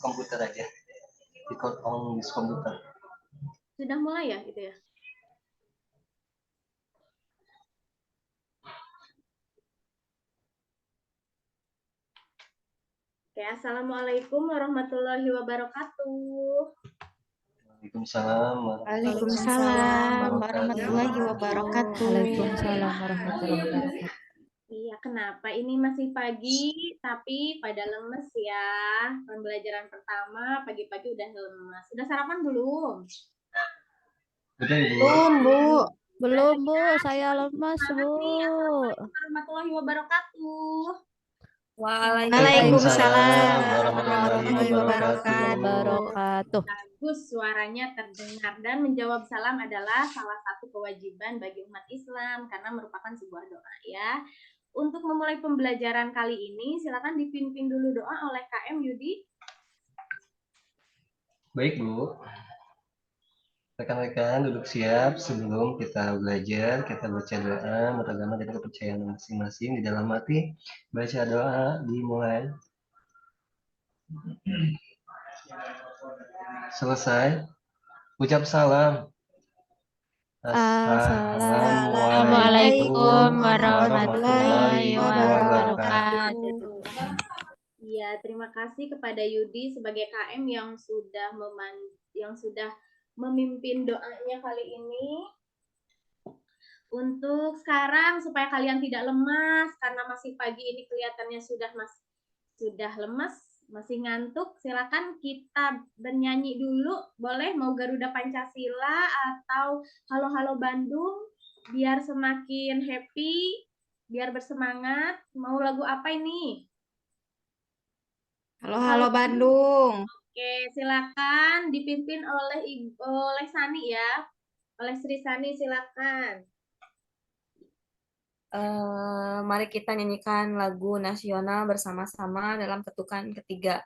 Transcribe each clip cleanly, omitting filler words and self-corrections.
komputer aja. Record on this komputer. Sudah mulai ya itu ya? Oke, assalamualaikum warahmatullahi wabarakatuh. Waalaikumsalam warahmatullahi wabarakatuh. Waalaikumsalam warahmatullahi wabarakatuh. Iya, kenapa ini masih pagi tapi pada lemes ya? Pembelajaran pertama pagi-pagi udah lemes. Udah sarapan belum? Udah, Ibu. Belum, Bu. Belum, Bu. Saya lemas, Bu. Assalamualaikum warahmatullahi wabarakatuh. Waalaikumsalam warahmatullahi wabarakatuh. Bagus, suaranya terdengar. Dan menjawab salam adalah salah satu kewajiban bagi umat Islam karena merupakan sebuah doa ya. Untuk memulai pembelajaran kali ini, silakan dipimpin dulu doa oleh KM Yudi. Baik, Bu. Rekan-rekan duduk siap sebelum kita belajar, kita baca doa, beragama dan kepercayaan masing-masing di dalam hati. Baca doa, dimulai. Selesai. Ucap salam. Assalamualaikum warahmatullahi wabarakatuh. Ya, terima kasih kepada Yudi sebagai KM yang sudah memimpin doanya kali ini. Untuk sekarang supaya kalian tidak lemas karena masih pagi ini kelihatannya sudah lemas, masih ngantuk, silakan kita bernyanyi dulu. Boleh mau Garuda Pancasila atau Halo Halo Bandung biar semakin happy, biar bersemangat. Mau lagu apa ini? Halo Halo Bandung. Oke, silakan dipimpin oleh Sani ya. Oleh Sri Sani silakan. Mari kita nyanyikan lagu nasional bersama-sama dalam ketukan ketiga.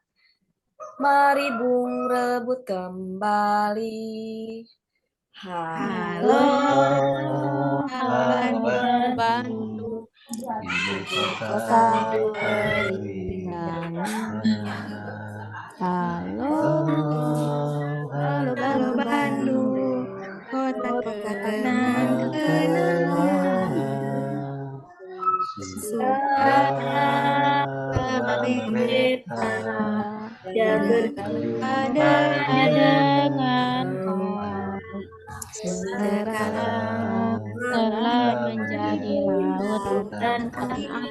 Mari Bung rebut kembali. Halo, Bandung, ibu kota Halo, halo Bandung, kota kenangan. Beta yang berjumpa dengan kau. Sekarang telah menjadi lautan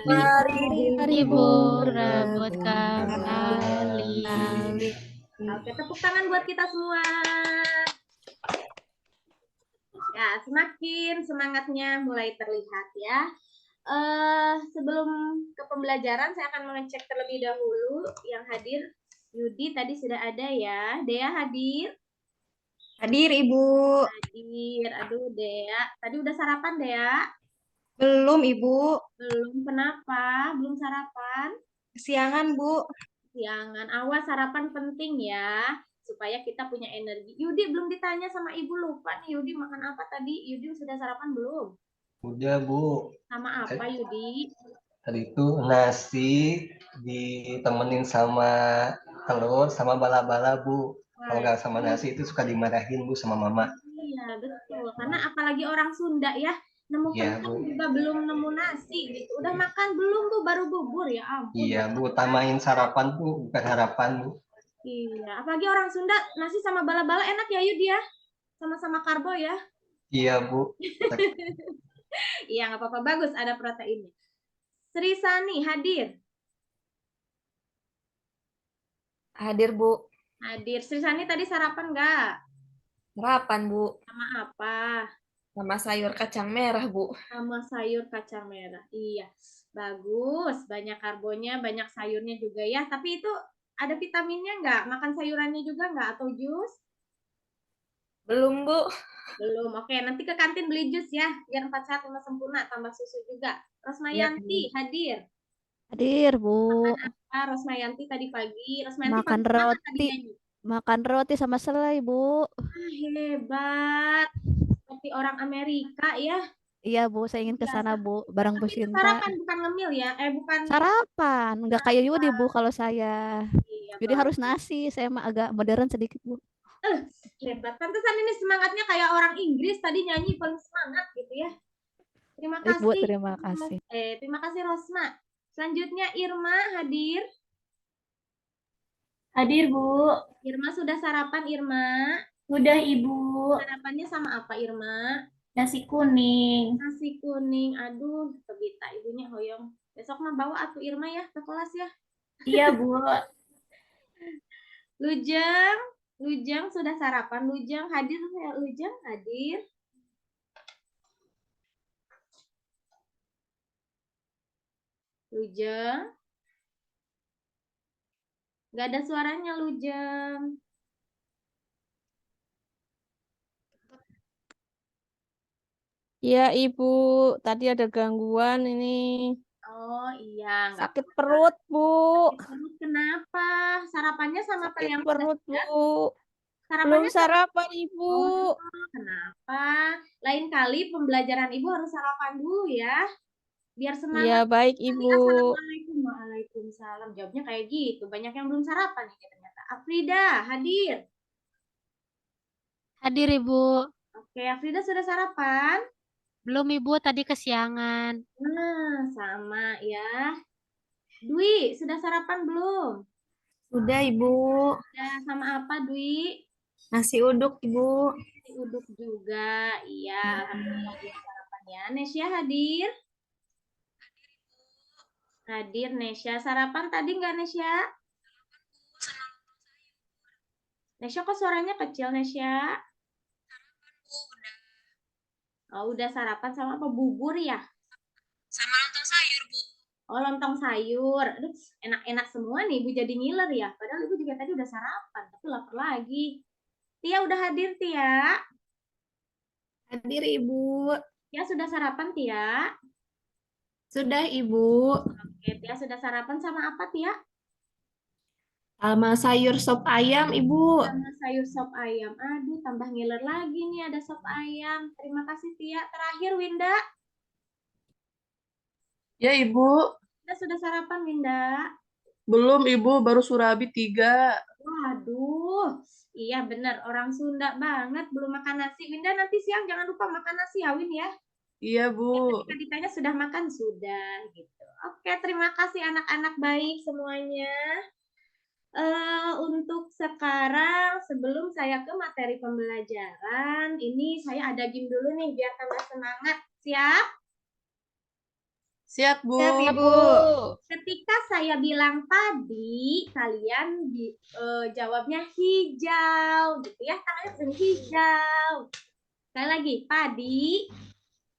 mari Bung rebut kembali. Oke, tepuk tangan buat kita semua. Ya, semakin semangatnya mulai terlihat ya. Sebelum ke pembelajaran saya akan mengecek terlebih dahulu yang hadir. Yudi tadi sudah ada ya. Dea hadir? Hadir Ibu. Hadir. Aduh Dea, tadi udah sarapan Dea? Belum Ibu. Belum, kenapa? Belum sarapan? Kesiangan Bu. Kesiangan. Awas, sarapan penting ya, supaya kita punya energi. Yudi belum ditanya sama Ibu, lupa nih Yudi makan apa tadi? Yudi sudah sarapan belum? Udah, Bu. Sama apa Yudi? Tadi itu nasi ditemenin sama telur sama bala-bala, Bu. Kalau nggak sama nasi itu suka dimarahin, Bu, sama Mama. Iya, betul. Karena apalagi orang Sunda ya, nemu kentang juga belum nemu nasi gitu. Udah makan belum, Bu? Baru bubur ya ampun. Iya, Bu. Utamain sarapan, Bu. Bukan harapan, Bu. Iya, apalagi orang Sunda nasi sama bala-bala enak ya Yudi ya? Sama-sama karbo ya? Iya, Bu. Iya, nggak apa-apa. Bagus, ada proteinnya. Sri Sani hadir? Hadir, Bu. Hadir. Sri Sani tadi sarapan nggak? Sarapan, Bu. Sama apa? Sama sayur kacang merah, Bu. Sama sayur kacang merah. Iya, bagus. Banyak karbonya, banyak sayurnya juga ya. Tapi itu ada vitaminnya nggak? Makan sayurannya juga nggak? Atau jus? Belum, Bu. Belum. Oke, nanti ke kantin beli jus ya. Biar 4 sehat 5 sempurna. Tambah susu juga. Rosmayanti hadir? Hadir, Bu. Makan apa Rosmayanti tadi pagi? Rosmayanti makan roti. Makan roti sama selai, Bu. Hebat. Seperti orang Amerika ya. Iya, Bu. Saya ingin ke sana, Bu. Bareng Bu Sinta. Sarapan bukan ngemil ya? Bukan. Sarapan. Nggak kayak Yudi, Bu, kalau saya. Iya, Jadi harus nasi. Saya mah agak modern sedikit, Bu. Hebat. Pantesan ini semangatnya kayak orang Inggris tadi nyanyi paling semangat gitu ya. Terima Baik, Bu. kasih. Terima kasih. Terima kasih Rosma. Selanjutnya Irma hadir. Hadir, Bu. Irma sudah sarapan Irma? Sudah, Ibu. Sarapannya sama apa Irma? Nasi kuning. Nasi kuning. Aduh, kebita ibunya hoyong. Besok mah bawa atuh Irma ya ke kelas ya. Iya, Bu. Lujeng, Lujeng sudah sarapan. Lujeng hadir ya, Lujeng hadir. Lujeng. Gak ada suaranya Lujeng. Iya, Ibu. Tadi ada gangguan ini. Oh iya, nggak Sakit perut, Bu. sakit perut kenapa? Sarapannya sama Sakit yang perut, Bu. Belum sarapannya sarapan, Ibu. kenapa? Lain kali pembelajaran Ibu harus sarapan dulu ya. Biar Iya, semangat. baik, Tadi Ibu. Assalamualaikum, waalaikumsalam. Jawabnya kayak gitu. Banyak yang belum sarapan ini ternyata. Afrida hadir. Hadir Ibu. Oke, Afrida sudah sarapan? Belum Ibu, tadi kesiangan. Nah, sama ya. Dwi, sudah sarapan belum? Sudah, Ibu. Ya, sama apa Dwi? Nasi uduk, Ibu. Nasi uduk juga. Iya, alhamdulillah sudah sarapan ya. Nesya hadir? Hadir Nesya. Sarapan tadi nggak Nesya? Nesya kok suaranya kecil Nesya? Oh, udah sarapan sama apa? Bubur ya? Sama lontong sayur, Bu. Oh, lontong sayur. Aduh, enak-enak semua nih. Ibu jadi ngiler ya. Padahal Ibu juga tadi udah sarapan. Tapi lapar lagi. Tia udah hadir, Tia. Hadir, Ibu. Tia sudah sarapan, Tia? Sudah, Ibu. Oke, Tia sudah sarapan sama apa, Tia? Sama sayur sop ayam, Ibu. Sama sayur sop ayam. Aduh, tambah ngiler lagi nih ada sop ayam. Terima kasih, Tia. Terakhir, Winda. Ya, Ibu. Winda sudah sarapan, Winda? Belum, Ibu. Baru surabi 3. Waduh. Iya, benar. Orang Sunda banget. Belum makan nasi. Winda, nanti siang jangan lupa makan nasi ya, Win ya. Iya, Bu. Tadi ditanya sudah makan? Sudah, gitu. Oke, terima kasih anak-anak baik semuanya. Untuk sekarang, sebelum saya ke materi pembelajaran, ini saya ada game dulu nih, biar tambah semangat. Siap? Siap, Bu. Siap, Ibu. Ketika saya bilang padi, kalian jawabnya hijau, gitu ya. Tangannya sini hijau. Sekali lagi, padi.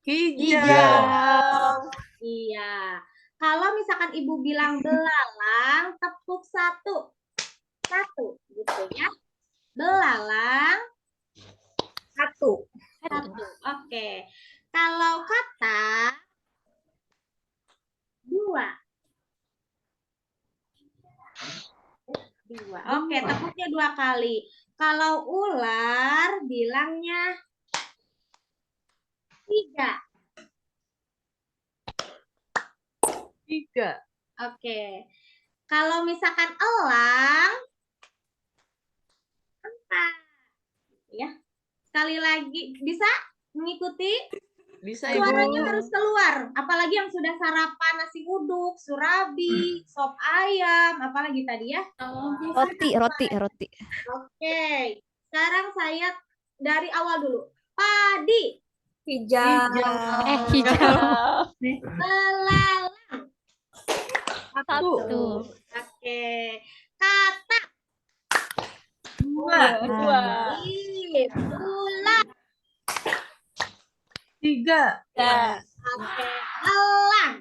Hijau. Iya. Kalau misalkan Ibu bilang belalang, tepuk satu. Satu, gitu ya. Belalang. Satu. Satu. Oke. Kalau kata dua. Dua. Oke, tepuknya 2 kali. Kalau ular, bilangnya 3. 3. Oke. Kalau misalkan elang, 4. Ya. Sekali lagi, bisa mengikuti? Bisa, Suaranya Ibu. harus keluar. Apalagi yang sudah sarapan nasi uduk, surabi, sop ayam, apalagi tadi ya? Roti. Oke. Sekarang saya dari awal dulu. Padi. Hijau. Hijau. Belalang. Satu. Oke. Kata. 2. Ular. 3. Oke. Elang.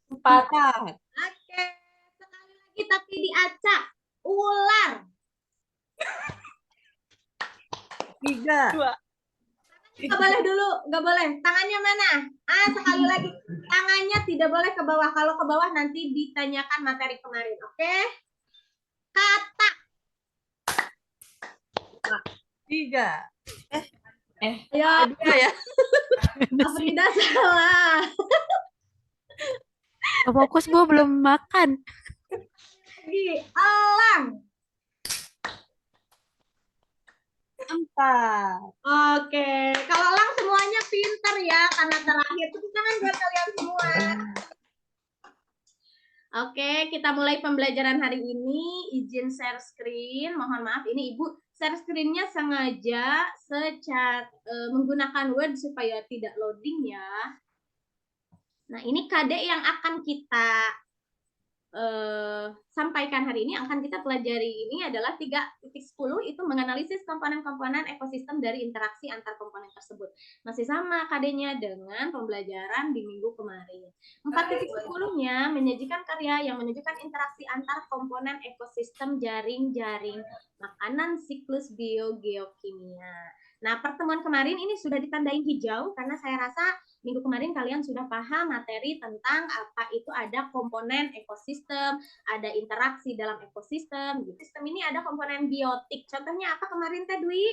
4. Oke. Sekali lagi tapi diacak. Ular. 3. Nggak boleh dulu, nggak boleh. Tangannya mana? Sekali lagi. Tangannya tidak boleh ke bawah. Kalau ke bawah nanti ditanyakan materi kemarin. Oke? Kata. 3. Ya, 2 ya. Afrida salah. Fokus Bu, belum makan. Elang. 4. Oke, kalau elang semuanya pinter ya karena terakhir. Tepuk tangan buat kalian semua. Oke, kita mulai pembelajaran hari ini. Izin share screen. Mohon maaf, ini Ibu share screen-nya sengaja menggunakan Word supaya tidak loading ya. Nah, ini KD yang akan kita sampaikan hari ini, akan kita pelajari ini adalah 3.10 itu menganalisis komponen-komponen ekosistem dari interaksi antar komponen tersebut. Masih sama KD-nya dengan pembelajaran di minggu kemarin. 4.10-nya menyajikan karya yang menunjukkan interaksi antar komponen ekosistem jaring-jaring makanan siklus biogeokimia. Nah, pertemuan kemarin ini sudah ditandain hijau karena saya rasa minggu kemarin kalian sudah paham materi tentang apa itu ada komponen ekosistem, ada interaksi dalam ekosistem. Sistem ini ada komponen biotik. Contohnya apa kemarin Teh Dwi?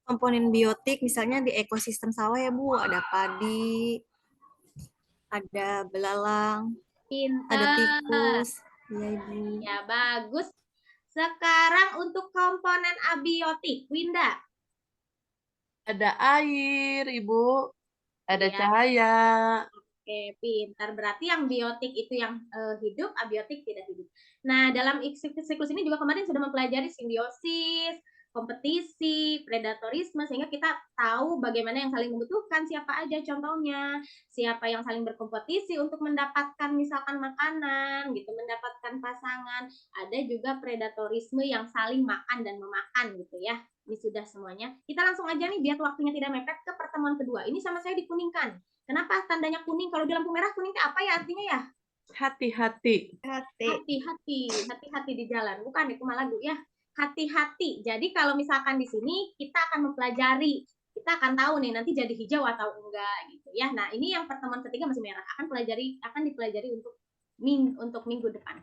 Komponen biotik misalnya di ekosistem sawah ya Bu, ada padi, ada belalang, ada tikus. Iya Ibu. Ya, bagus. Sekarang untuk komponen abiotik, Winda. Ada air, Ibu. Ada Ya. cahaya. Oke, pintar. Berarti yang biotik itu yang hidup, abiotik tidak hidup. Nah, dalam siklus ini juga kemarin sudah mempelajari simbiosis, kompetisi, predatorisme, sehingga kita tahu bagaimana yang saling membutuhkan, siapa aja contohnya, siapa yang saling berkompetisi untuk mendapatkan misalkan makanan, gitu, mendapatkan pasangan. Ada juga predatorisme yang saling makan dan memakan, gitu ya. Ini sudah semuanya. Kita langsung aja nih, biar waktunya tidak mepet ke pertemuan kedua. Ini sama saya dikuningkan. Kenapa tandanya kuning? Kalau di lampu merah kuning itu apa ya artinya ya? Hati-hati. Hati-hati di jalan. Bukan, itu malah lagu ya. Hati-hati. Jadi kalau misalkan di sini kita akan mempelajari, kita akan tahu nih nanti jadi hijau atau enggak gitu ya. Nah, ini yang pertemuan ketiga masih merah. Akan dipelajari untuk minggu depan.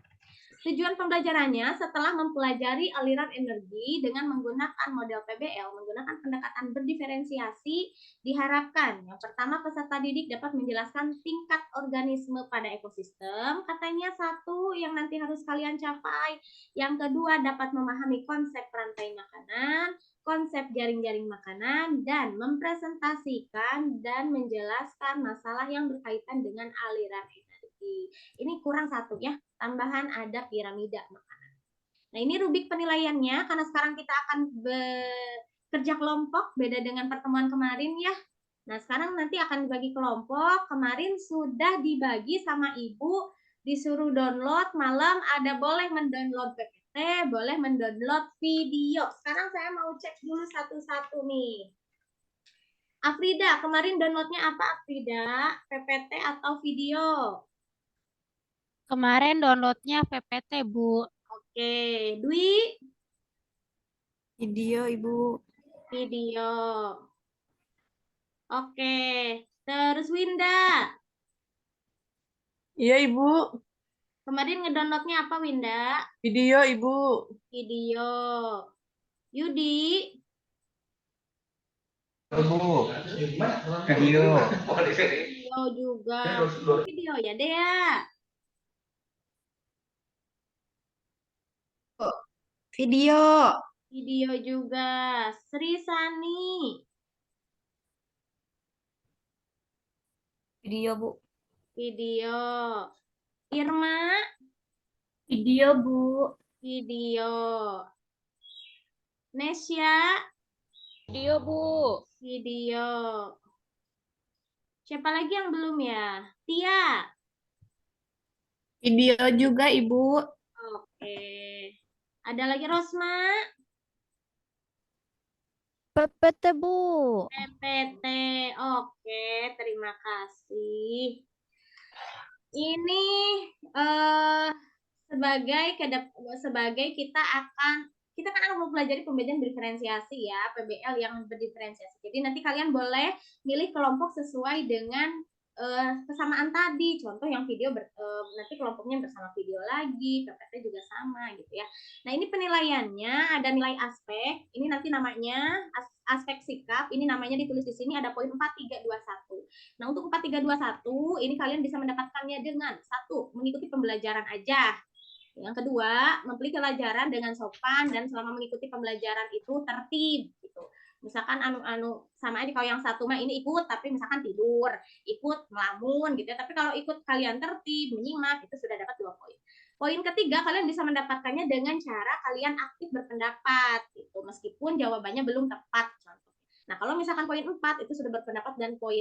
Tujuan pembelajarannya setelah mempelajari aliran energi dengan menggunakan model PBL, menggunakan pendekatan berdiferensiasi, diharapkan yang pertama peserta didik dapat menjelaskan tingkat organisme pada ekosistem, katanya satu yang nanti harus kalian capai. Yang kedua dapat memahami konsep rantai makanan, konsep jaring-jaring makanan, dan mempresentasikan dan menjelaskan masalah yang berkaitan dengan aliran energi. Ini kurang satu ya, tambahan ada piramida makanan. Nah, ini rubik penilaiannya karena sekarang kita akan bekerja kelompok, beda dengan pertemuan kemarin ya. Nah, sekarang nanti akan dibagi kelompok. Kemarin sudah dibagi sama Ibu, disuruh download, malam ada boleh mendownload PPT, boleh mendownload video. Sekarang saya mau cek dulu satu-satu nih. Afrida, kemarin downloadnya apa Afrida? PPT atau video? Kemarin downloadnya PPT, Bu. Oke, Dwi? Video Ibu. Video. Oke, terus Winda? Iya, Ibu. Kemarin ngedownloadnya apa Winda? Video, Ibu. Video. Yudi? Bu, video. Video juga. Video ya, Dea? Video. Video juga. Sri Sani? Video Bu. Video. Irma? Video, Bu. Video. Nesya? Video, Bu. Video. Siapa lagi yang belum ya? Tia? Video juga, Ibu. Oke. Ada lagi Rosma? PPT, Bu. PPT. Oke, terima kasih. Ini sebagai kita kan akan mempelajari pembelajaran diferensiasi ya, PBL yang berdiferensiasi. Jadi nanti kalian boleh milih kelompok sesuai dengan kesamaan tadi. Contoh yang video nanti kelompoknya bersama video lagi, PPT juga sama gitu ya. Nah, ini penilaiannya ada nilai aspek. Ini nanti namanya aspek sikap. Ini namanya ditulis di sini ada poin 4321. Nah, untuk 4321 ini kalian bisa mendapatkannya dengan satu, mengikuti pembelajaran aja. Yang kedua, membeli pelajaran dengan sopan dan selama mengikuti pembelajaran itu tertib gitu. Misalkan sama aja kalau yang satu mah ini ikut tapi misalkan tidur, ikut melamun gitu ya. Tapi kalau ikut kalian tertib, menyimak itu sudah dapat 2 poin. Poin ketiga, kalian bisa mendapatkannya dengan cara kalian aktif berpendapat gitu. Meskipun jawabannya belum tepat contoh. Nah, kalau misalkan poin 4 itu sudah berpendapat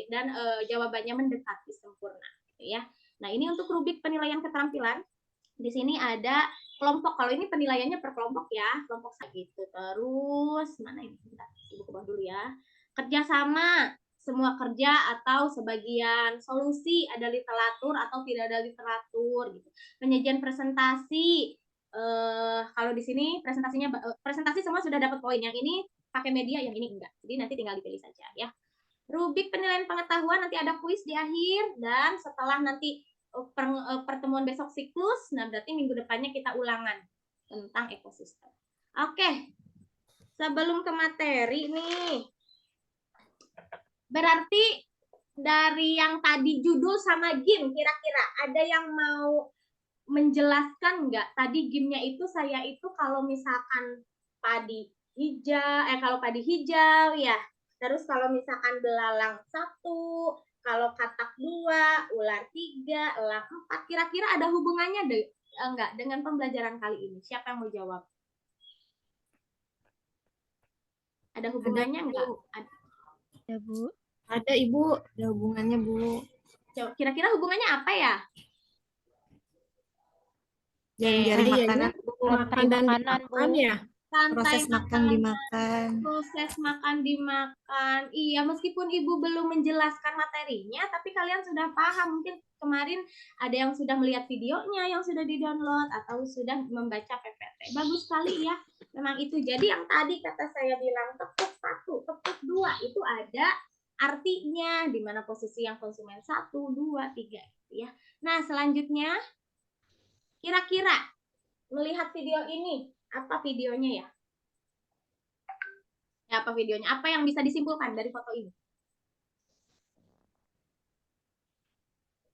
dan jawabannya mendekati sempurna gitu ya. Nah, ini untuk rubrik penilaian keterampilan. Di sini ada kelompok. Kalau ini penilaiannya per kelompok ya, kelompok gitu. Terus mana ini? Bentar, Ibu ke bawah dulu ya. Kerjasama, semua kerja atau sebagian, solusi, ada literatur atau tidak ada literatur gitu. Penyajian presentasi, kalau di sini presentasi semua sudah dapat poin. Yang ini pakai media, yang ini enggak. Jadi nanti tinggal dipilih saja ya. Rubrik penilaian pengetahuan, nanti ada kuis di akhir, dan setelah nanti pertemuan besok siklus, nah berarti minggu depannya kita ulangan tentang ekosistem. Oke, sebelum ke materi nih, berarti dari yang tadi judul sama game, kira-kira ada yang mau menjelaskan nggak? Tadi gamenya itu saya itu kalau misalkan padi hijau ya, terus kalau misalkan belalang 1, kalau katak 2, ular 3, elang 4, kira-kira ada hubungannya enggak dengan pembelajaran kali ini? Siapa yang mau jawab? Ada hubungannya enggak? Ya, Bu. Ada Ibu. Ada hubungannya, Bu. Kira-kira hubungannya apa ya? Jaring-jaring makanan, Makan dan dimakan ya. proses makan dimakan. Proses makan dimakan. Iya, meskipun Ibu belum menjelaskan materinya, tapi kalian sudah paham. Mungkin kemarin ada yang sudah melihat videonya, yang sudah di-download, atau sudah membaca PPT. Bagus sekali ya. Memang itu. Jadi yang tadi kata saya bilang, tepuk 1, tepuk 2, itu ada artinya, di mana posisi yang konsumen 1, 2, 3. Gitu ya. Nah, selanjutnya, kira-kira melihat video ini, apa videonya ya? Apa videonya? Apa yang bisa disimpulkan dari foto ini?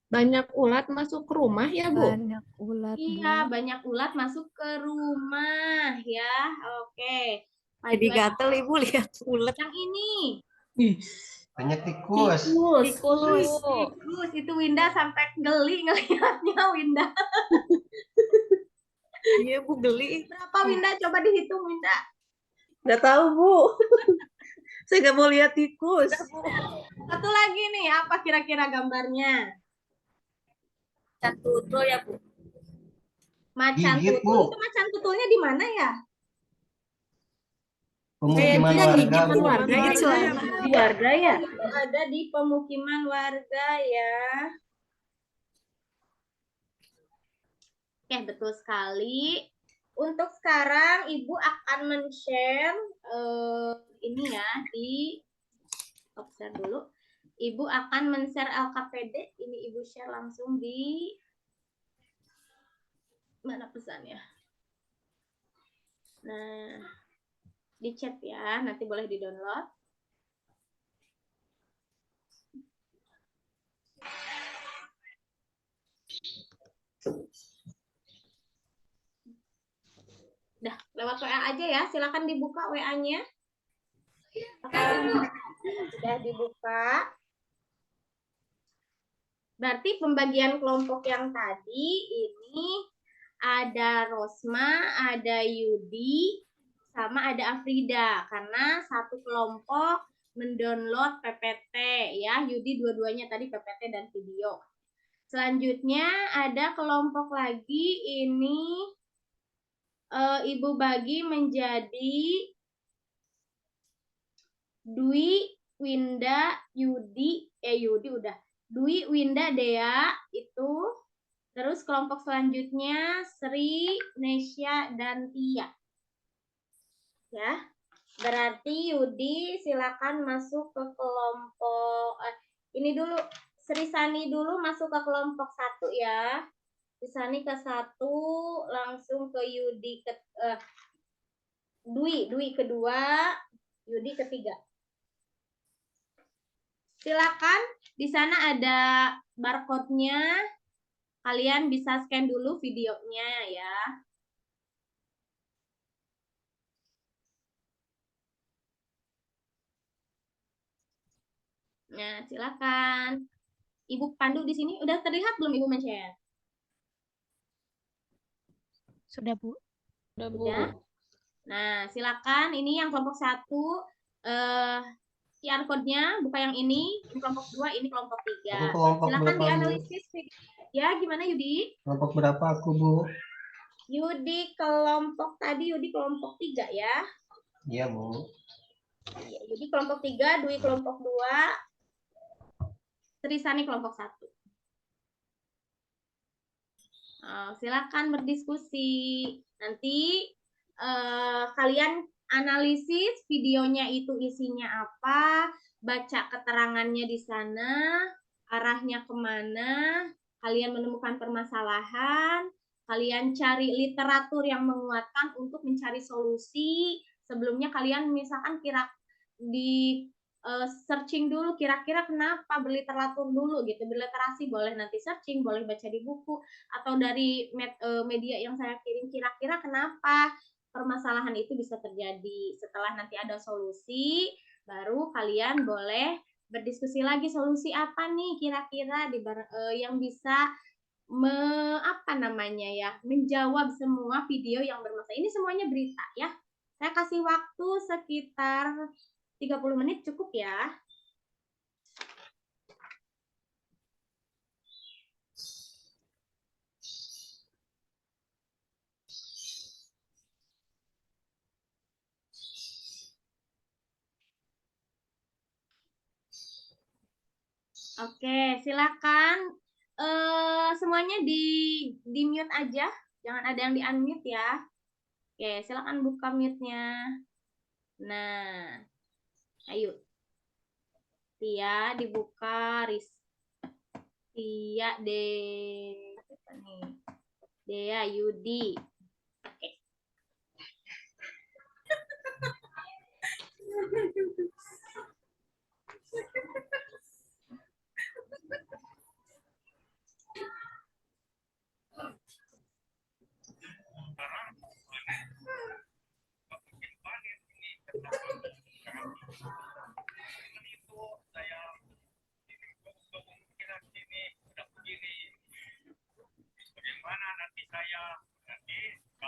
Banyak ulat masuk ke rumah ya, Bu? Banyak ulat, Iya, Bu. banyak ulat masuk ke rumah ya. Oke. Jadi gatel Ibu lihat ulet. Yang ini. Banyak tikus. Tikus itu Winda sampai geli ngelihatnya Winda. Iya, Bu, geli. Berapa Winda? Coba dihitung Winda. Nggak tahu, Bu. Saya nggak mau lihat tikus. Satu lagi nih, apa kira-kira gambarnya? Macan tutul ya, Bu. Macan Gigit, tutul. Bu. Itu macan tutulnya di mana ya? Pemukiman Kayaknya warga, gigit Bu. warga ya, Gigit suara. Di warga ya? Itu ada di pemukiman warga ya. Oke, betul sekali. Untuk sekarang Ibu akan men-share ini ya di share dulu. Ibu akan men-share LKPD. Ini Ibu share langsung di mana pesannya? Nah, di chat ya. Nanti boleh di-download. Dah, lewat WA aja ya. Silakan dibuka WA-nya. Sudah dibuka. Berarti pembagian kelompok yang tadi ini ada Rosma, ada Yudi, sama ada Afrida. Karena satu kelompok mendownload PPT ya. Yudi dua-duanya tadi PPT dan video. Selanjutnya ada kelompok lagi ini Ibu bagi menjadi Dwi, Winda, Yudi udah. Dwi, Winda, Dea itu. Terus kelompok selanjutnya Sri, Nesya, dan Tia. Ya. Berarti Yudi silakan masuk ke kelompok ini dulu. Sri Sani dulu masuk ke kelompok 1 ya. Sani ke 1, langsung ke Yudi ke Dwi kedua, Yudi ketiga. Silakan, di sana ada barcode-nya. kalian bisa scan dulu videonya ya. Nah, silakan. Ibu Pandu di sini udah terlihat belum Ibu men-share? Sudah, Bu. Udah, Bu. Udah. Nah, silakan. Ini yang kelompok 1 QR code-nya buka yang ini kelompok 2, ini kelompok 3. Aku kelompok Silakan berapa, Bu? dianalisis ya. Gimana Yudi? Kelompok berapa aku, Bu? Yudi kelompok tadi, Yudi kelompok 3 ya. Iya, Bu. Iya, Yudi kelompok 3, Dwi kelompok 2, Trisani kelompok 1. Silakan berdiskusi. Nanti kalian analisis videonya itu isinya apa, baca keterangannya di sana, arahnya kemana, kalian menemukan permasalahan, kalian cari literatur yang menguatkan untuk mencari solusi. Sebelumnya kalian misalkan di searching dulu kira-kira kenapa, berliteratur dulu gitu, berliterasi, boleh nanti searching, boleh baca di buku atau dari media yang saya kirim, kira-kira kenapa permasalahan itu bisa terjadi. Setelah nanti ada solusi, baru kalian boleh berdiskusi lagi solusi apa nih kira-kira yang bisa menjawab semua video yang bermasalah. Ini semuanya berita ya. Saya kasih waktu sekitar 30 menit cukup ya. Oke, silakan semuanya di mute aja, jangan ada yang di unmute ya. Oke, silakan buka mute-nya. Nah, ayo. Tia dibuka, Tia, Dea, Yudi. Oke.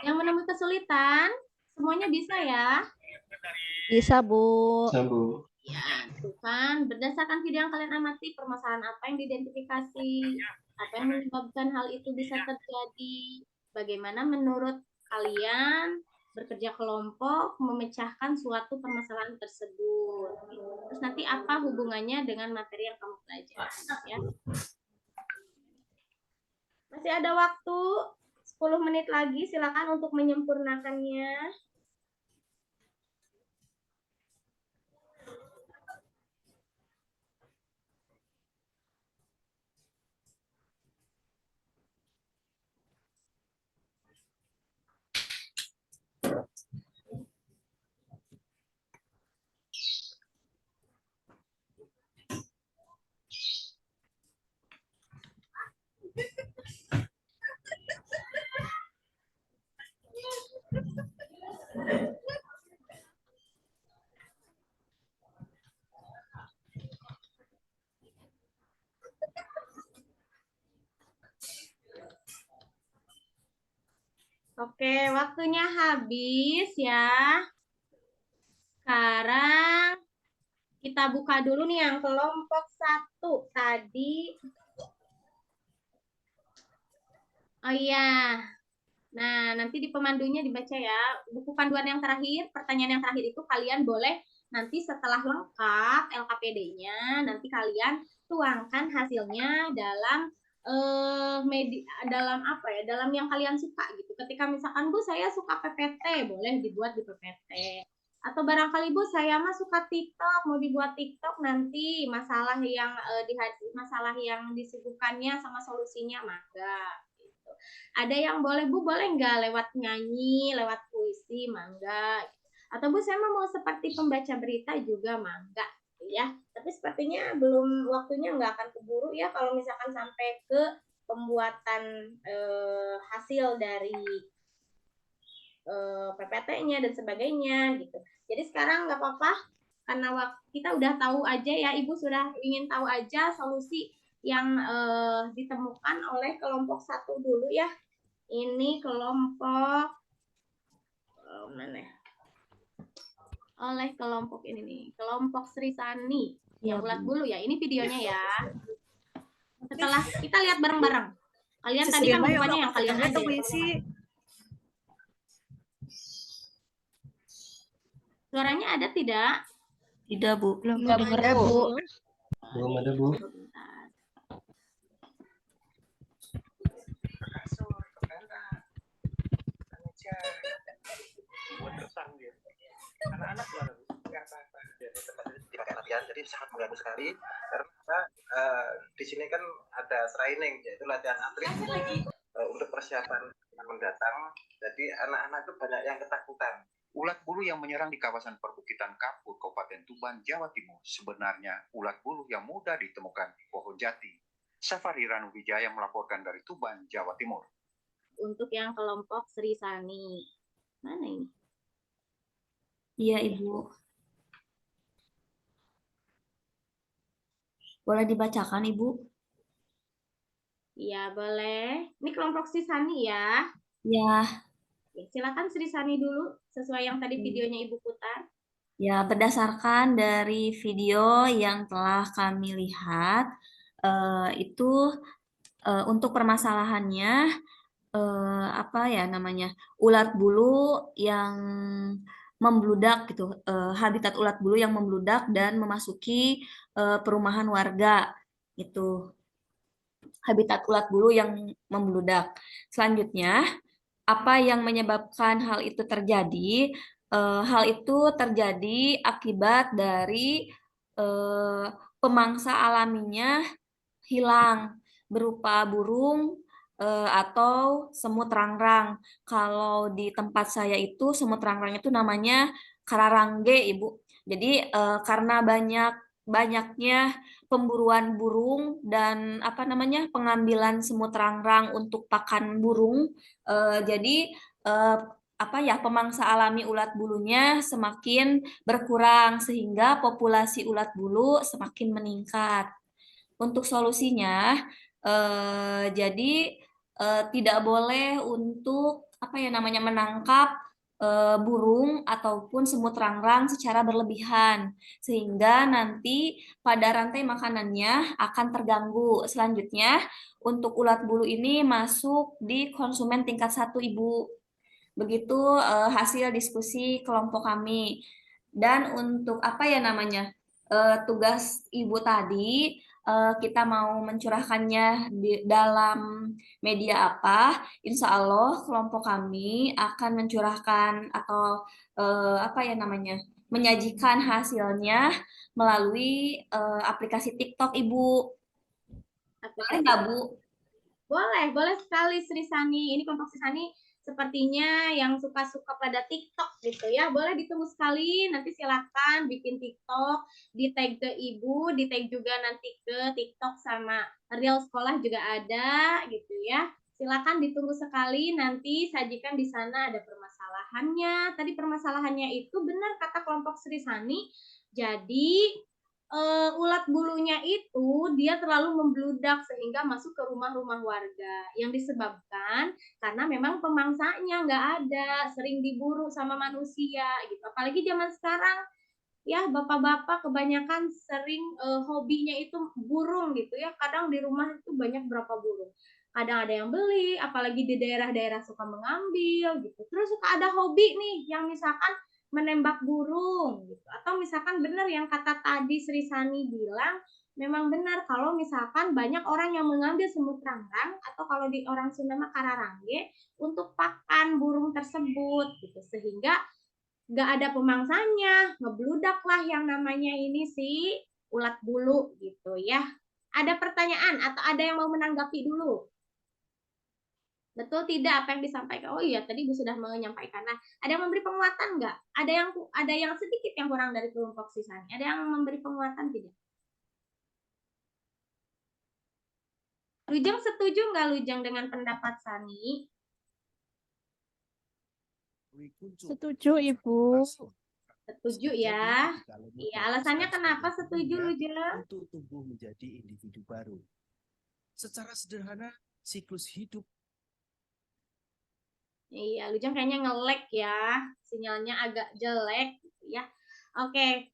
Yang menemui kesulitan, semuanya bisa ya? Bisa, Bu. Bisa, Bu. Ya, tuh kan. Berdasarkan video yang kalian amati, permasalahan apa yang diidentifikasi, apa yang menyebabkan hal itu bisa terjadi, bagaimana menurut kalian bekerja kelompok memecahkan suatu permasalahan tersebut. Terus nanti apa hubungannya dengan materi yang kamu pelajari ya? Masih ada waktu 10 menit lagi, silakan untuk menyempurnakannya. Oke, waktunya habis ya. Sekarang kita buka dulu nih yang kelompok 1 tadi. Oh iya. Nah, nanti di pemandunya dibaca ya. Buku panduan yang terakhir, pertanyaan yang terakhir itu kalian boleh nanti setelah lengkap LKPD-nya, nanti kalian tuangkan hasilnya dalam dalam yang kalian suka gitu. Ketika misalkan Bu saya suka PPT, boleh dibuat di PPT. Atau barangkali Bu saya mah suka TikTok, mau dibuat TikTok nanti masalah yang disuguhkannya sama solusinya mangga. Gitu. Ada yang boleh Bu boleh nggak lewat nyanyi, lewat puisi mangga. Atau Bu saya mau seperti pembaca berita juga mangga. Ya, tapi sepertinya belum waktunya nggak akan keburu ya kalau misalkan sampai ke pembuatan hasil dari PPT-nya dan sebagainya gitu. Jadi sekarang nggak apa-apa karena kita udah tahu aja ya, Ibu sudah ingin tahu aja solusi yang ditemukan oleh kelompok 1 dulu ya. Ini kelompok mana? Oleh kelompok ini nih, kelompok Sri Sani yang ulat bulu ya. Ini videonya ya. Setelah kita lihat bareng-bareng. Kalian tadi kan bukannya yang kalian aja ya. Suaranya ada tidak? Tidak, Bu. Belum Belum kedenger, ada, Bu. Bu. Belum ada, Bu. Sebentar. Anak-anak dipakai latihan, jadi sangat mengganggu sekali karena di sini kan ada training, yaitu latihan atlet untuk persiapan yang mendatang. Jadi anak-anak itu banyak yang ketakutan. Ulat bulu yang menyerang di kawasan perbukitan Kapur, Kabupaten Tuban, Jawa Timur, sebenarnya ulat bulu yang mudah ditemukan di pohon jati. Safari Ranuwijaya melaporkan dari Tuban, Jawa Timur. Untuk yang kelompok Sri Sani. Mana ini? Iya, Ibu. Boleh dibacakan, Ibu? Iya, boleh. Ini kelompok Sri Sani ya. Ya. Oke, silakan Sri Sani dulu sesuai yang tadi videonya Ibu putar. Ya, berdasarkan dari video yang telah kami lihat, itu untuk permasalahannya apa ya namanya, ulat bulu yang membludak gitu, habitat ulat bulu yang membludak dan memasuki perumahan warga itu, habitat ulat bulu yang membludak. Selanjutnya, apa yang menyebabkan hal itu terjadi? Hal itu terjadi akibat dari pemangsa alaminya hilang berupa burung atau semut rangrang. Kalau di tempat saya itu semut rangrang itu namanya kararangge, Ibu. Jadi karena banyaknya pemburuan burung dan apa namanya pengambilan semut rangrang untuk pakan burung, jadi apa ya pemangsa alami ulat bulunya semakin berkurang sehingga populasi ulat bulu semakin meningkat. Untuk solusinya, jadi tidak boleh untuk apa ya namanya menangkap burung ataupun semut rangrang secara berlebihan sehingga nanti pada rantai makanannya akan terganggu. Selanjutnya, untuk ulat bulu ini masuk di konsumen tingkat 1, Ibu. Begitu hasil diskusi kelompok kami. Dan untuk apa ya namanya tugas Ibu tadi, kita mau mencurahkannya di dalam media apa, insya Allah kelompok kami akan mencurahkan atau apa ya namanya, menyajikan hasilnya melalui aplikasi TikTok, Ibu. Boleh nggak, Bu? Boleh sekali Sri Sani. Ini kelompok Sri Sani sepertinya yang suka-suka pada TikTok gitu ya. Boleh ditunggu sekali, nanti silakan bikin TikTok, di tag ke Ibu, di tag juga nanti ke TikTok sama Real Sekolah juga ada gitu ya. Silakan ditunggu sekali, nanti sajikan di sana ada permasalahannya. Tadi permasalahannya itu benar kata kelompok Sri Sani. Jadi ulat bulunya itu dia terlalu membludak sehingga masuk ke rumah-rumah warga yang disebabkan karena memang pemangsanya nggak ada, sering diburu sama manusia gitu. Apalagi zaman sekarang ya bapak-bapak kebanyakan sering hobinya itu burung gitu ya. Kadang di rumah itu banyak berapa burung. Kadang ada yang beli, apalagi di daerah-daerah suka mengambil gitu. Terus suka ada hobi nih yang misalkan menembak burung gitu. Atau misalkan benar yang kata tadi Sri Sani bilang, memang benar kalau misalkan banyak orang yang mengambil semut rangrang atau kalau di orang Sunda mah kararangge untuk pakan burung tersebut gitu. Sehingga nggak ada pemangsanya, ngebludak lah yang namanya ini si ulat bulu gitu ya. Ada pertanyaan atau ada yang mau menanggapi dulu? Betul tidak apa yang disampaikan? Oh iya, tadi Bu sudah menyampaikan. Nah, ada yang memberi penguatan nggak? Ada yang sedikit yang kurang dari kelompok sisanya. Ada yang memberi penguatan tidak? Lujeng setuju nggak Lujeng dengan pendapat Sani? Setuju, Ibu. Setuju ya. Iya, alasannya kenapa setuju Lujeng? Untuk tumbuh menjadi individu baru. Secara sederhana, siklus hidup. Iya, Lujeng kayaknya nge-lag ya. Sinyalnya agak jelek gitu ya. Oke.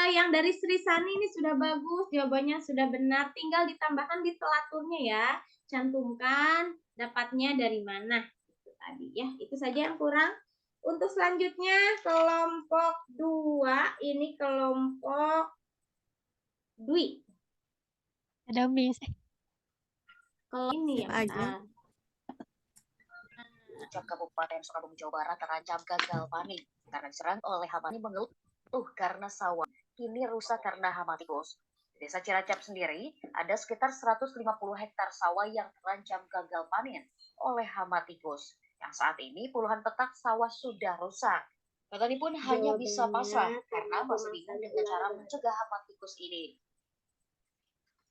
Yang dari Sri Sani ini sudah bagus, jawabannya sudah benar. Tinggal ditambahkan di telaturnya ya. Cantumkan dapatnya dari mana. Itu tadi ya. Itu saja yang kurang. Untuk selanjutnya kelompok 2 ini kelompok Dwi. Ada Miss. Kalau ini ya. aja. Kabupaten Sukabumi, Jawa Barat terancam gagal panen karena diserang oleh hama mengeluh karena sawah kini rusak karena hama tikus. Di Desa Cilacap sendiri ada sekitar 150 hektar sawah yang terancam gagal panen oleh hama tikus. Yang saat ini puluhan petak sawah sudah rusak. Petani pun hanya bisa pasrah karena masih bingung dengan cara mencegah hama tikus ini.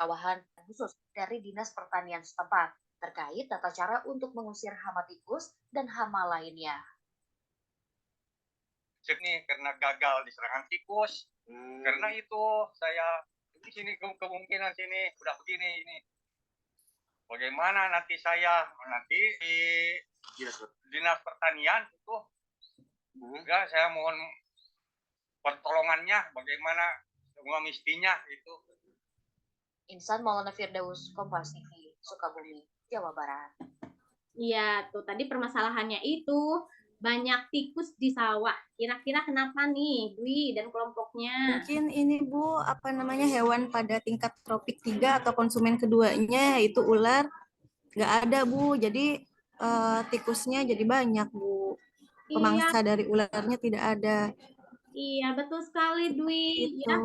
Kawahan khusus dari Dinas Pertanian setempat terkait tata cara untuk mengusir hama tikus dan hama lainnya. Ini karena gagal diserang tikus. Karena itu saya di sini kemungkinan sini udah begini ini. Bagaimana nanti saya di Dinas Pertanian itu ya saya mohon pertolongannya bagaimana semua mestinya itu. Insan Maulana Firdaus, Kompas TV, Sukabumi, Jawa Barat. Iya, tuh tadi permasalahannya itu banyak tikus di sawah. Kira-kira kenapa nih, Dwi dan kelompoknya? Mungkin ini Bu, apa namanya, hewan pada tingkat tropik 3 atau konsumen keduanya yaitu ular nggak ada Bu. Jadi tikusnya jadi banyak Bu. Pemangsa dari ularnya tidak ada. Iya, betul sekali Dwi. Itu. Ya,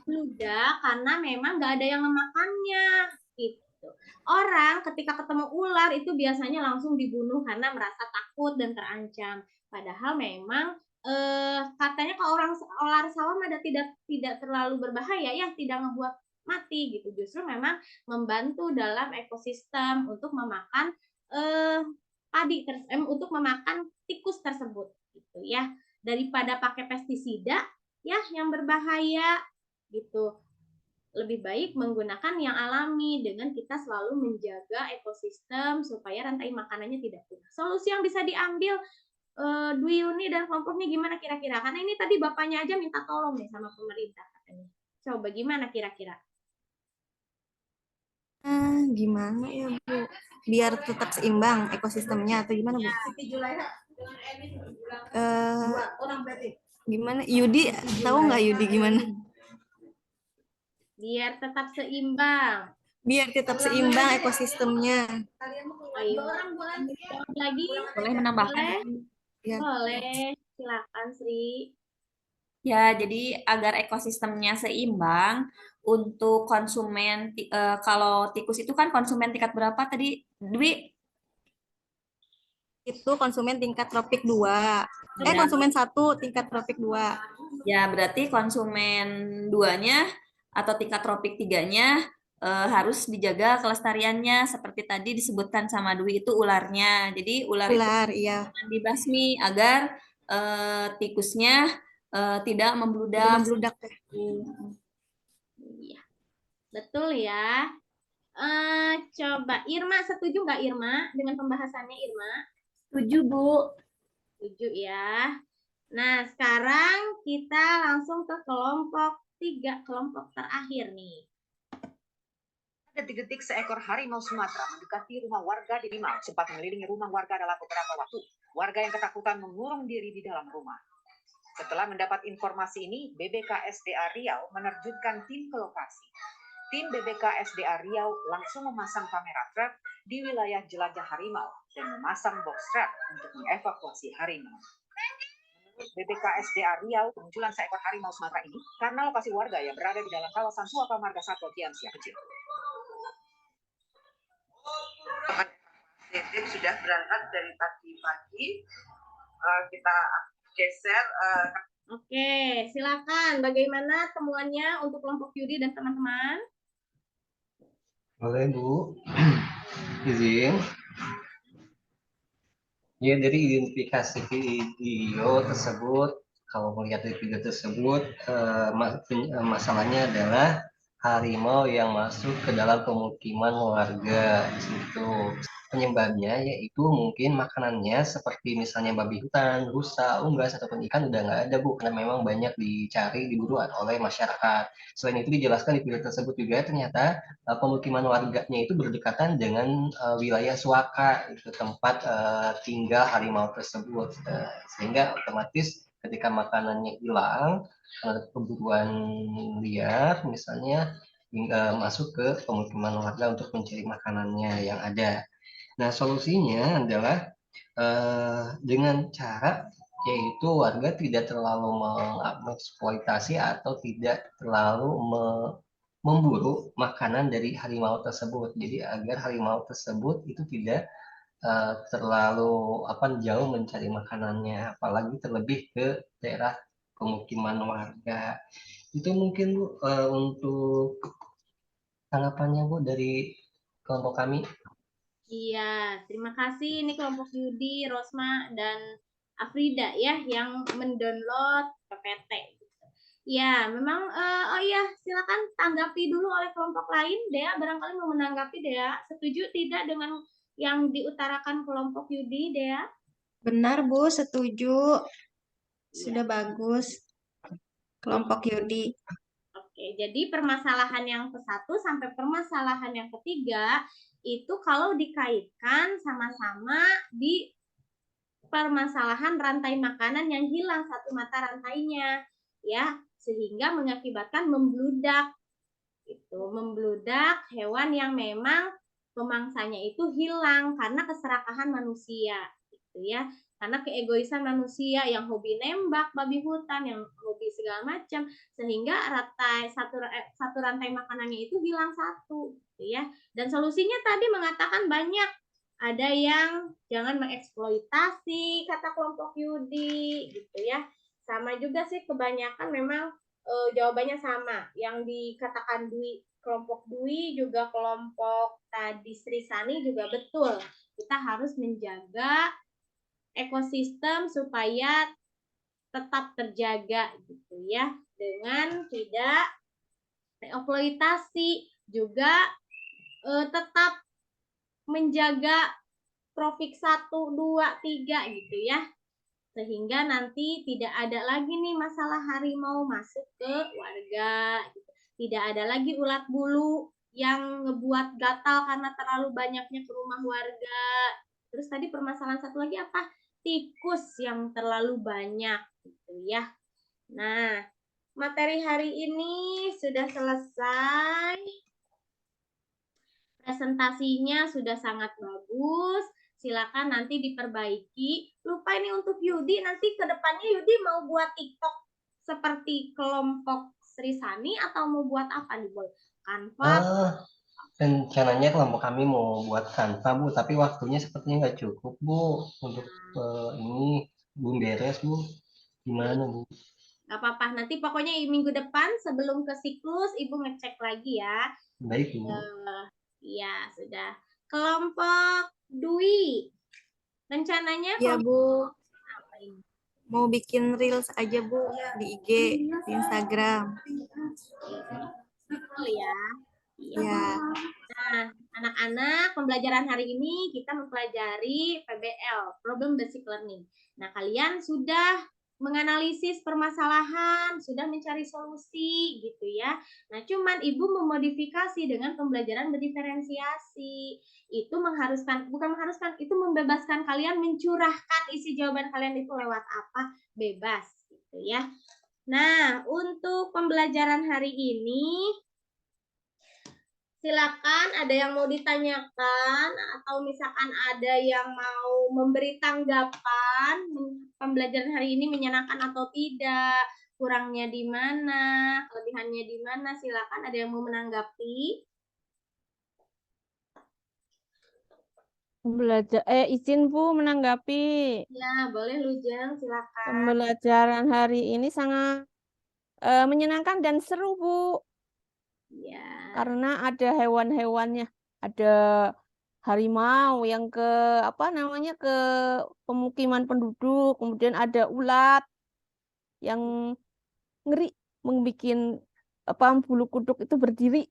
mudah karena memang nggak ada yang memakannya. Gitu. Orang ketika ketemu ular itu biasanya langsung dibunuh karena merasa takut dan terancam. Padahal memang katanya kalau ular sawah ada tidak terlalu berbahaya ya, tidak ngebuat mati gitu. Justru memang membantu dalam ekosistem untuk memakan untuk memakan tikus tersebut gitu ya. Daripada pakai pestisida ya yang berbahaya gitu. Lebih baik menggunakan yang alami dengan kita selalu menjaga ekosistem supaya rantai makanannya tidak punah. Solusi yang bisa diambil Dwi Yuni dan kelompoknya gimana kira-kira? Karena ini tadi bapaknya aja minta tolong nih sama pemerintah katanya. Coba gimana kira-kira? Gimana ya Bu? Biar tetap seimbang ekosistemnya atau gimana Bu? Gimana? Yudi tahu nggak Yudi gimana? Biar tetap seimbang. Biar tetap seimbang ekosistemnya. Ayo. Lagi Boleh menambahkan? Ya. Boleh, silakan Sri. Ya, jadi agar ekosistemnya seimbang untuk konsumen, kalau tikus itu kan konsumen tingkat berapa tadi, Dwi? Itu konsumen tingkat tropik 2. Konsumen 1 tingkat tropik 2. Ya, berarti konsumen 2-nya atau tingkat tropik 3-nya harus dijaga kelestariannya seperti tadi disebutkan sama Dwi itu ularnya. Jadi ular itu iya. dibasmi agar tikusnya tidak membludak. Iya. Betul ya. Coba Irma setuju nggak Irma dengan pembahasannya Irma? Setuju Bu. Setuju ya. Nah sekarang kita langsung ke kelompok 3, kelompok terakhir nih. Detik-detik seekor harimau Sumatera mendekati rumah warga di Rimau. Sempat mengelilingi rumah warga dalam beberapa waktu. Warga yang ketakutan mengurung diri di dalam rumah. Setelah mendapat informasi ini, BBKSDA Riau menerjunkan tim ke lokasi. Tim BBKSDA Riau langsung memasang kamera trap di wilayah jelajah harimau dan memasang box trap untuk mengevakuasi harimau. Menurut BBKSDA Riau, kemunculan seekor harimau Sumatera ini karena lokasi warga yang berada di dalam kawasan Suaka Marga Satwa Kiamsia Kecil. Tim sudah berangkat dari pagi-pagi. Kita geser. Oke, silakan. Bagaimana temuannya untuk kelompok Yudi dan teman-teman? Boleh Bu. Izin. Ya, dari identifikasi video tersebut, kalau melihat dari video tersebut, masalahnya adalah harimau yang masuk ke dalam pemukiman warga di situ. Penyebabnya yaitu mungkin makanannya seperti misalnya babi hutan, rusa, unggas, ataupun ikan udah nggak ada, Bu, karena memang banyak dicari, diburu oleh masyarakat. Selain itu dijelaskan di video tersebut juga ternyata pemukiman warganya itu berdekatan dengan wilayah suaka, itu tempat tinggal harimau tersebut, sehingga otomatis ketika makanannya hilang, keburuan liar misalnya masuk ke pemukiman warga untuk mencari makanannya yang ada. Nah, solusinya adalah dengan cara yaitu warga tidak terlalu mengeksploitasi atau tidak terlalu memburu makanan dari harimau tersebut. Jadi agar harimau tersebut itu tidak terlalu jauh mencari makanannya, apalagi terlebih ke daerah pemukiman warga. Itu mungkin Bu untuk tanggapannya Bu dari kelompok kami. Iya, terima kasih. Ini kelompok Yudi, Rosma, dan Afrida ya yang mendownload PPT. Ya, memang. Oh iya, silakan tanggapi dulu oleh kelompok lain. Dea barangkali mau menanggapi, Dea. Setuju tidak dengan yang diutarakan kelompok Yudi, Dea? Benar, Bu, setuju. Sudah bagus. Kelompok Yudi. Oke, jadi permasalahan yang ke-1 sampai permasalahan yang ke-3 itu kalau dikaitkan sama-sama di permasalahan rantai makanan yang hilang satu mata rantainya, ya, sehingga mengakibatkan membludak hewan yang memang pemangsanya itu hilang karena keserakahan manusia, gitu ya. Karena keegoisan manusia yang hobi nembak babi hutan, yang hobi segala macam, sehingga satu rantai makanannya itu hilang satu, gitu ya. Dan solusinya tadi mengatakan banyak. Ada yang jangan mengeksploitasi, kata kelompok Yudi, gitu ya. Sama juga sih kebanyakan memang jawabannya sama. Yang dikatakan kelompok Dwi juga kelompok tadi Sri Sani juga betul. Kita harus menjaga ekosistem supaya tetap terjaga gitu ya, dengan tidak eksploitasi, juga tetap menjaga tropik 1, 2, 3 gitu ya, sehingga nanti tidak ada lagi nih masalah harimau masuk ke warga gitu. Tidak ada lagi ulat bulu yang ngebuat gatal karena terlalu banyaknya ke rumah warga. Terus tadi permasalahan satu lagi apa? Tikus yang terlalu banyak gitu ya. Nah, materi hari ini sudah selesai. Presentasinya sudah sangat bagus. Silakan nanti diperbaiki. Lupa ini untuk Yudi, nanti ke depannya Yudi mau buat TikTok seperti kelompok Sri Sani atau mau buat apa nih, Boy? Canva? Rencananya kelompok kami mau buat Canva, Bu, tapi waktunya sepertinya nggak cukup, Bu, untuk ini belum beres, Bu. Gimana, Bu? Nggak apa-apa, nanti pokoknya minggu depan sebelum ke siklus Ibu ngecek lagi ya. Baik, Bu. Iya, sudah. Kelompok Dwi, rencananya Ya, Bu. apa ini? Mau bikin reels aja, Bu, di IG, di Instagram. Oh ya. Ya. Nah, anak-anak, pembelajaran hari ini kita mempelajari PBL, Problem Basic Learning. Nah, kalian sudah menganalisis permasalahan, sudah mencari solusi gitu ya. Nah, cuman Ibu memodifikasi dengan pembelajaran berdiferensiasi. Itu itu membebaskan kalian mencurahkan isi jawaban kalian itu lewat apa? Bebas gitu ya. Nah, untuk pembelajaran hari ini silakan, ada yang mau ditanyakan atau misalkan ada yang mau memberi tanggapan pembelajaran hari ini menyenangkan atau tidak, kurangnya di mana, kelebihannya di mana, silakan, ada yang mau menanggapi. Izin Bu menanggapi. Ya, boleh Lujeng, silakan. Pembelajaran hari ini sangat menyenangkan dan seru, Bu. Ya. Karena ada hewan-hewannya, ada harimau, yang ke apa namanya ke pemukiman penduduk, kemudian ada ulat yang ngeri, membuat apa bulu kuduk itu berdiri.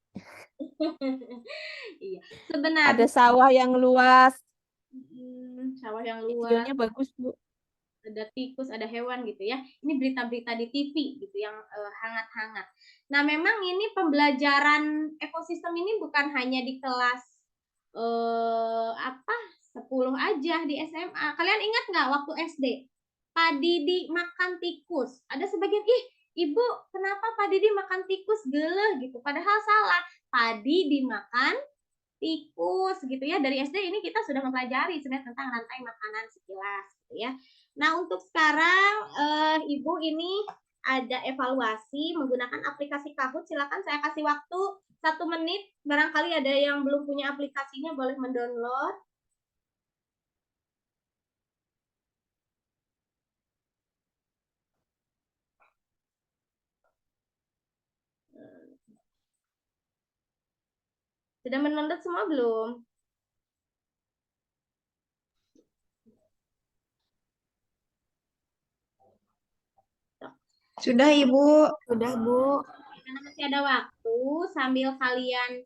Iya, Ada sebenarnya sawah yang luas, sawah yang luas, videonya bagus, Bu. ada tikus, ada hewan gitu ya. Ini berita-berita di TV gitu yang hangat-hangat. Nah, memang ini pembelajaran ekosistem ini bukan hanya di kelas apa 10 aja di SMA. Kalian ingat nggak waktu SD? Pak Didi makan tikus. Ada sebagian, ih, Ibu, kenapa Pak Didi makan tikus geleh gitu? Padahal salah. Pak Didi makan tikus gitu ya. Dari SD ini kita sudah mempelajari sebenarnya tentang rantai makanan sekilas gitu ya. Nah, untuk sekarang Ibu ini ada evaluasi menggunakan aplikasi Kahoot. Silakan saya kasih waktu 1 menit. Barangkali ada yang belum punya aplikasinya boleh mendownload. Sudah mendownload semua belum? Sudah, Ibu. Sudah, Bu. Karena masih ada waktu sambil kalian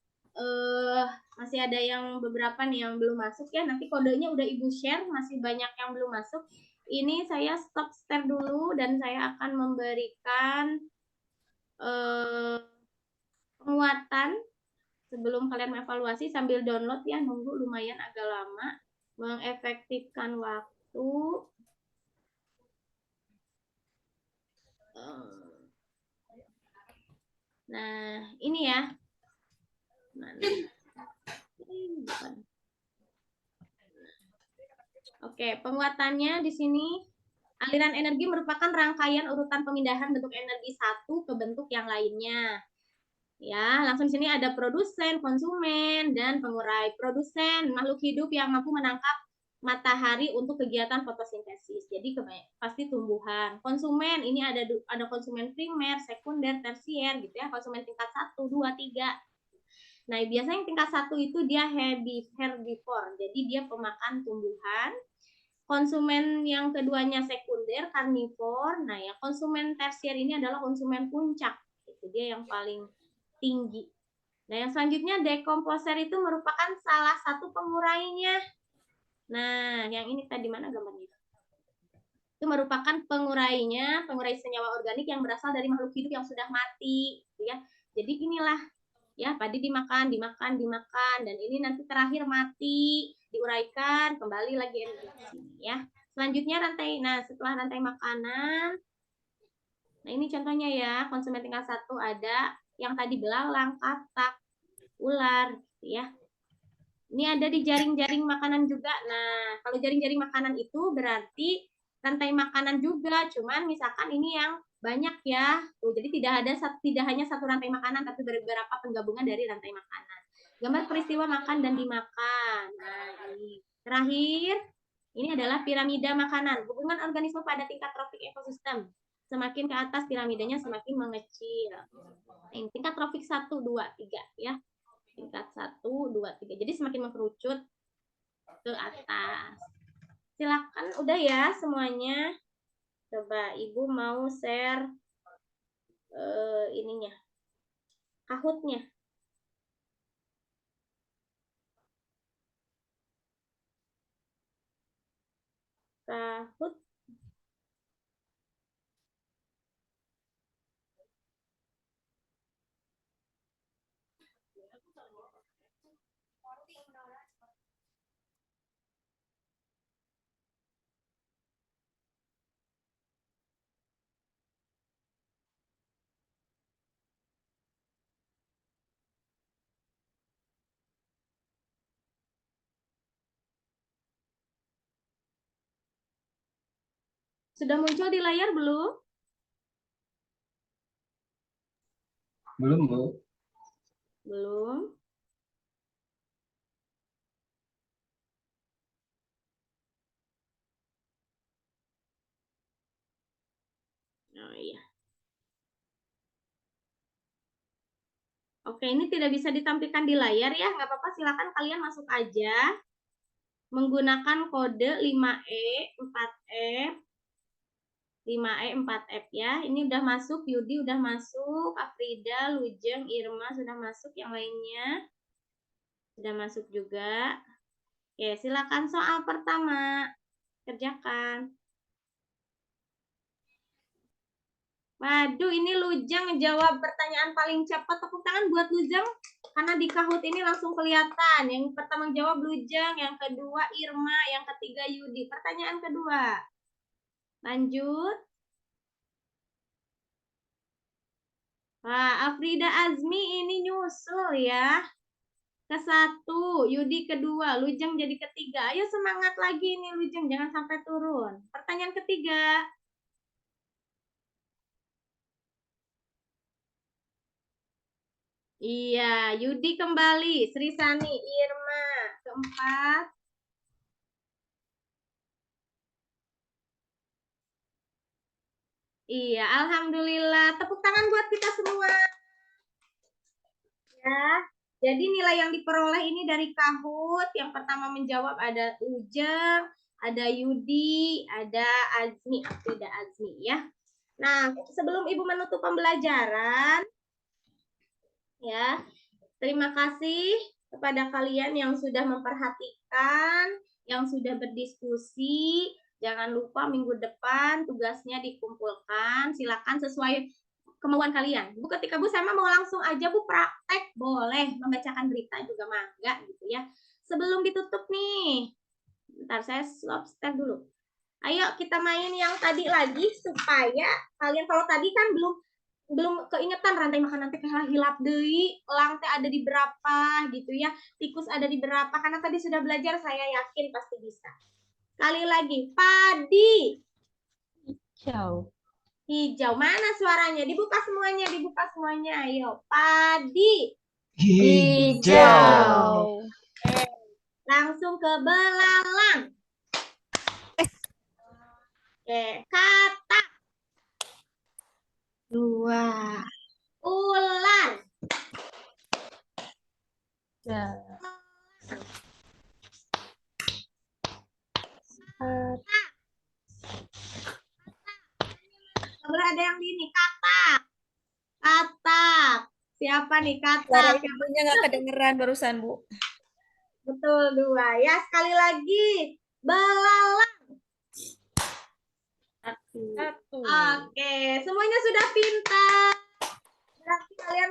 masih ada yang beberapa nih yang belum masuk ya. Nanti kodenya udah Ibu share, masih banyak yang belum masuk. Ini saya stop share dulu dan saya akan memberikan penguatan sebelum kalian mengevaluasi sambil download ya, nunggu lumayan agak lama, mengefektifkan waktu. Nah, ini ya. Oke, penguatannya di sini aliran energi merupakan rangkaian urutan pemindahan bentuk energi satu ke bentuk yang lainnya. Ya, langsung di sini ada produsen, konsumen, dan pengurai. Produsen, makhluk hidup yang mampu menangkap matahari untuk kegiatan fotosintesis. Jadi pasti tumbuhan. Konsumen, ini ada konsumen primer, sekunder, tersier gitu ya. Konsumen tingkat 1, 2, 3. Nah, biasanya yang tingkat 1 itu dia herbivore. Jadi dia pemakan tumbuhan. Konsumen yang keduanya sekunder, karnivor. Nah, ya konsumen tersier ini adalah konsumen puncak. Itu dia yang paling tinggi. Nah, yang selanjutnya dekomposer itu merupakan salah satu pengurainya. Nah, yang ini tadi mana gambarnya? Itu merupakan pengurainya, pengurai senyawa organik yang berasal dari makhluk hidup yang sudah mati, gitu ya. Jadi inilah ya, padi dimakan, dan ini nanti terakhir mati, diuraikan, kembali lagi energi sini ya. Selanjutnya rantai, nah setelah rantai makanan, nah ini contohnya ya, konsumen tingkat 1 ada yang tadi belalang, katak, ular, gitu ya. Ini ada di jaring-jaring makanan juga. Nah, kalau jaring-jaring makanan itu berarti rantai makanan juga, cuman misalkan ini yang banyak ya. Tuh, jadi tidak hanya satu rantai makanan, tapi beberapa penggabungan dari rantai makanan. Gambar peristiwa makan dan dimakan. Nah, ini terakhir, ini adalah piramida makanan. Hubungan organisme pada tingkat tropik ekosistem. Semakin ke atas piramidanya semakin mengecil. Tingkat tropik 1, 2, 3 ya. Tingkat 1, 2, 3. Jadi semakin mengkerucut ke atas. Silakan, udah ya semuanya. Coba Ibu mau share ininya, Kahoot-nya. Kahoot. Sudah muncul di layar belum? Belum, Bu. Belum. Oh iya. Oke, ini tidak bisa ditampilkan di layar ya, nggak apa-apa, silakan kalian masuk aja menggunakan kode 5E 4F 5E 4F ya. Ini udah masuk, Yudi udah masuk, Afrida, Lujeng, Irma sudah masuk, yang lainnya sudah masuk juga. Oke, silakan soal pertama. Kerjakan. Waduh, ini Lujeng jawab pertanyaan paling cepat. Tepuk tangan buat Lujeng. Karena di Kahoot ini langsung kelihatan. Yang pertama jawab Lujeng, yang kedua Irma, yang ketiga Yudi. Pertanyaan kedua. Lanjut. Wah, Afrida Azmi ini nyusul ya. Ke satu, Yudi kedua, Lujeng jadi ketiga. Ayo semangat lagi nih Lujeng, jangan sampai turun. Pertanyaan ketiga. Iya, Yudi kembali, Sri Sani, Irma, keempat. Iya, alhamdulillah. Tepuk tangan buat kita semua. Ya, jadi nilai yang diperoleh ini dari Kahoot. Yang pertama menjawab ada Ujeng, ada Yudi, ada Azmi, tidak Azmi ya. Nah, sebelum Ibu menutup pembelajaran, ya, terima kasih kepada kalian yang sudah memperhatikan, yang sudah berdiskusi. Jangan lupa minggu depan tugasnya dikumpulkan. Silakan sesuai kemauan kalian. Bu, ketika Bu sama mau langsung aja Bu praktek, boleh membacakan berita juga mangga gitu ya. Sebelum ditutup nih, bentar saya stop dulu. Ayo kita main yang tadi lagi supaya kalian, kalau tadi kan belum keingetan rantai makanan teh hilap deui, elang teh ada di berapa gitu ya, tikus ada di berapa, karena tadi sudah belajar, saya yakin pasti bisa. Sekali lagi, padi. Hijau. Hijau, mana suaranya? Dibuka semuanya. Ayo, padi. Hijau. Langsung ke belalang. Oke, katak. 2. Ular. Ada yang di ini, katak. Siapa nih katak? Suara ibunya nggak kedengeran barusan, Bu. Betul, 2 ya. Sekali lagi, belalang. 1. Oke, semuanya sudah pintar. Berarti kalian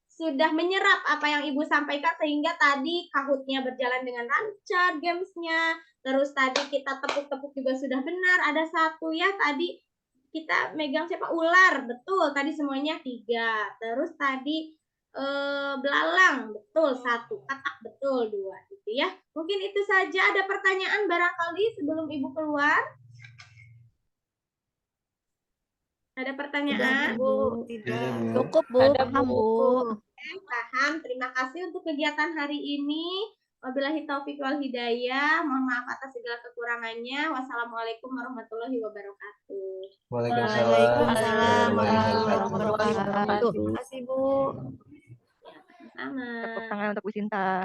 sudah menyerap apa yang Ibu sampaikan, sehingga tadi Kahoot-nya berjalan dengan lancar, gamesnya. Terus tadi kita tepuk-tepuk juga sudah benar. Ada 1 ya tadi kita megang siapa? Ular, betul. Tadi semuanya 3. Terus tadi belalang, betul 1. Katak, betul 2. Gitu ya. Mungkin itu saja. Ada pertanyaan barangkali sebelum Ibu keluar? Ada pertanyaan? Bu, tidak. Cukup, Bu. Paham, Bu. Paham. Terima kasih untuk kegiatan hari ini. Wabillahi taufiq wal hidayah. Mohon maaf atas segala kekurangannya. Wassalamualaikum warahmatullahi wabarakatuh. Waalaikumsalam warahmatullahi wabarakatuh. Terima kasih, Bu. Sama. Tepuk tangan untuk Bu Sinta.